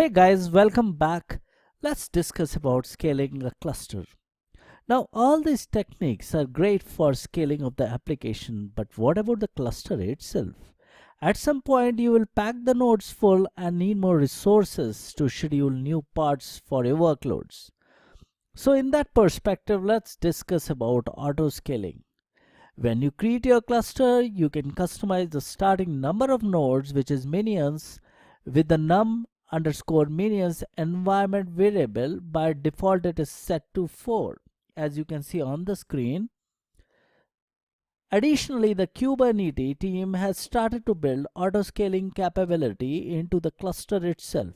Hey guys, welcome back. Let's discuss about scaling a cluster. Now, all these techniques are great for scaling of the application, but what about the cluster itself? At some point, you will pack the nodes full and need more resources to schedule new parts for your workloads. So, in that perspective, let's discuss about auto scaling. When you create your cluster, you can customize the starting number of nodes, which is minions, with the num underscore minions environment variable. By default, it is set to 4, as you can see on the screen. Additionally, the Kubernetes team has started to build auto-scaling capability into the cluster itself.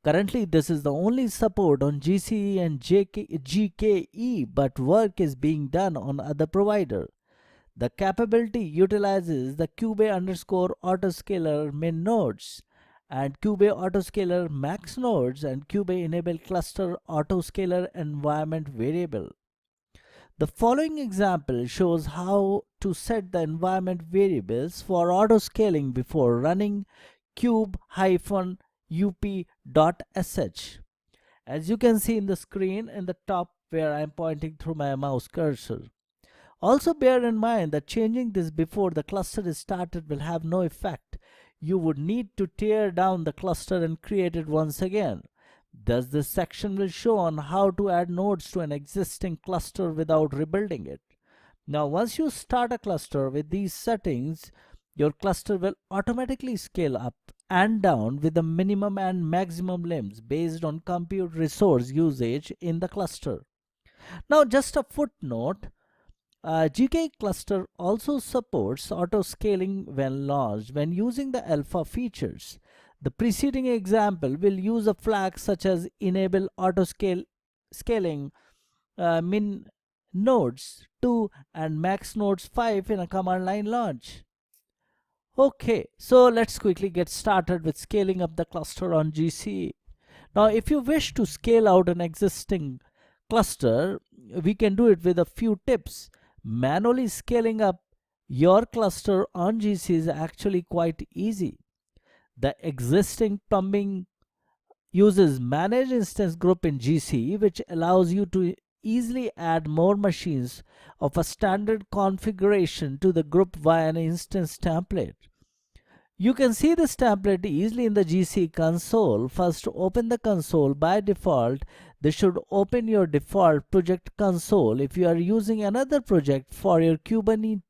Currently, this is the only support on GCE and GKE, but work is being done on other provider. The capability utilizes the kube underscore autoscaler min nodes and kube autoscaler max nodes and kube enable cluster autoscaler environment variable. The following example shows how to set the environment variables for autoscaling before running kube-up.sh. As you can see in the screen in the top where I am pointing through my mouse cursor. Also bear in mind that changing this before the cluster is started will have no effect. You would need to tear down the cluster and create it once again. Thus this section will show on how to add nodes to an existing cluster without rebuilding it. Now once you start a cluster with these settings, your cluster will automatically scale up and down with the minimum and maximum limbs based on compute resource usage in the cluster. Now just a footnote, GK cluster also supports auto scaling when launched when using the alpha features. The preceding example will use a flag such as enable auto scaling min nodes 2 and max nodes 5 in a command line launch. Okay, so let's quickly get started with scaling up the cluster on GCE. Now, if you wish to scale out an existing cluster, we can do it with a few tips. Manually scaling up your cluster on GCE is actually quite easy. The existing plumbing uses manage instance group in GCE, which allows you to easily add more machines of a standard configuration to the group via an instance template. You can see this template easily in the GCE console. First, open the console. By default, this should open your default project console. If you are using another project for your Kubernetes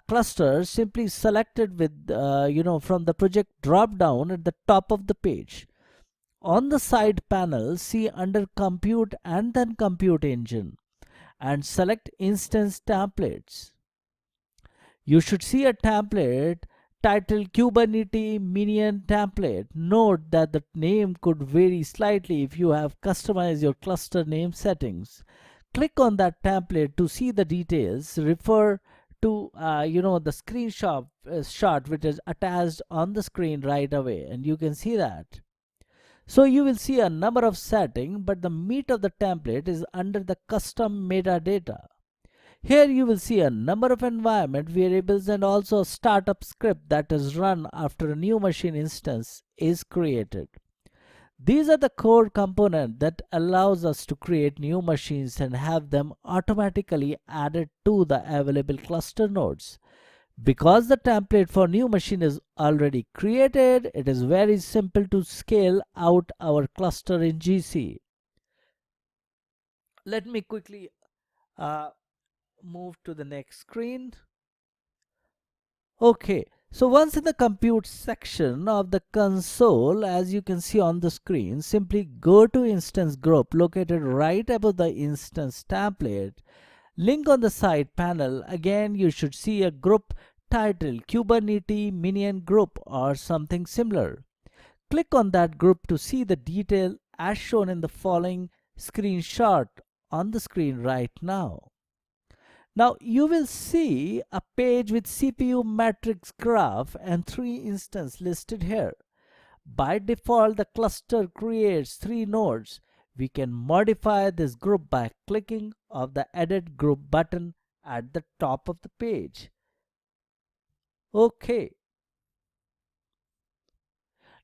cluster, simply select it with, from the project drop down at the top of the page. On the side panel, see under Compute and then Compute Engine and select Instance Templates. You should see a template titled Kubernetes Minion Template. Note that the name could vary slightly if you have customized your cluster name settings. Click on that template to see the details. Refer to the screenshot shot which is attached on the screen right away, and you can see that. So you will see a number of settings, but the meat of the template is under the custom metadata. Here you will see a number of environment variables and also a startup script that is run after a new machine instance is created. These are the core components that allows us to create new machines and have them automatically added to the available cluster nodes. Because the template for new machine is already created, it is very simple to scale out our cluster in GCE. Let me quickly move to the next screen. Okay, so once in the compute section of the console, as you can see on the screen, simply go to instance group located right above the instance template. Link on the side panel. Again, you should see a group titled Kubernetes Minion Group or something similar. Click on that group to see the detail as shown in the following screenshot on the screen right now. Now you will see a page with CPU matrix graph and 3 instances listed here. By default, the cluster creates 3 nodes. We can modify this group by clicking on the edit group button at the top of the page. Okay.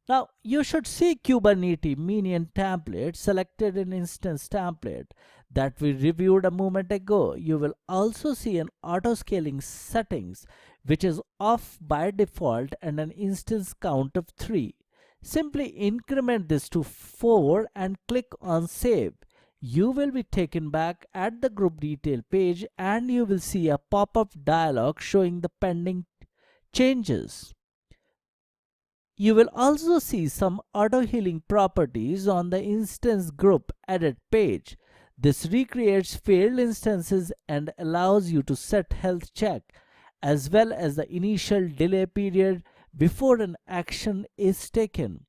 Now you should see Kubernetes minion template selected in instance template that we reviewed a moment ago. You will also see an auto scaling settings which is off by default and an instance count of 3. Simply increment this to 4 and click on save. You will be taken back at the group detail page and you will see a pop-up dialog showing the pending changes. You will also see some auto-healing properties on the instance group edit page. This recreates failed instances and allows you to set health check as well as the initial delay period before an action is taken.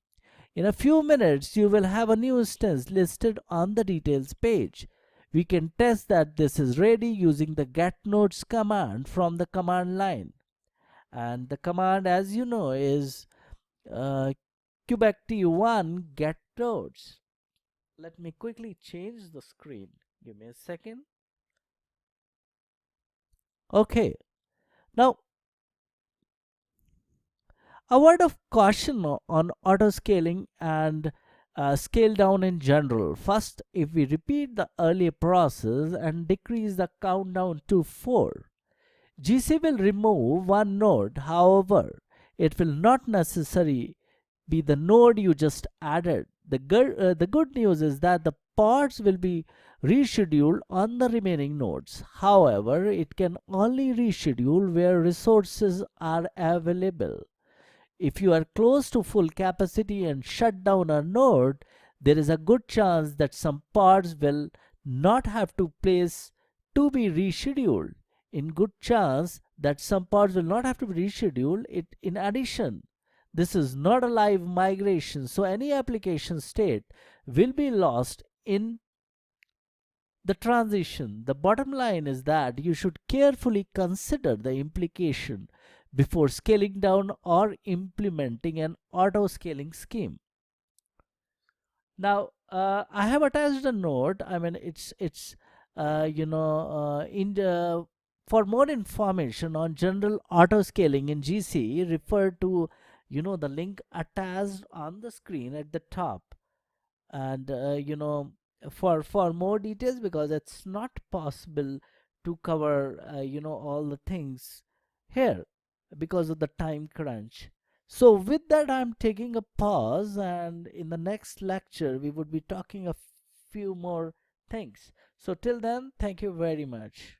In a few minutes, you will have a new instance listed on the details page. We can test that this is ready using the get nodes command from the command line. And the command, as you know, is uh, kubectl1 get nodes. Let me quickly change the screen. Give me a second. Okay. Now, a word of caution on auto scaling and scale down in general. First, if we repeat the earlier process and decrease the countdown to 4, GC will remove one node. However, it will not necessarily be the node you just added. The good news is that the pods will be rescheduled on the remaining nodes. However, it can only reschedule where resources are available. If you are close to full capacity and shut down a node, there is a good chance that some pods will not have to place to be rescheduled. In good chance that some pods will not have to be rescheduled. In addition, this is not a live migration, so any application state will be lost in the transition. The bottom line is that you should carefully consider the implication before scaling down or implementing an auto scaling scheme. Now, I have attached a note. I mean, it's in the for more information on general auto scaling in GC, refer to the link attached on the screen at the top. And for more details, because it's not possible to cover all the things here because of the time crunch. So with that, I'm taking a pause, and in the next lecture we would be talking a few more things. So till then, thank you very much.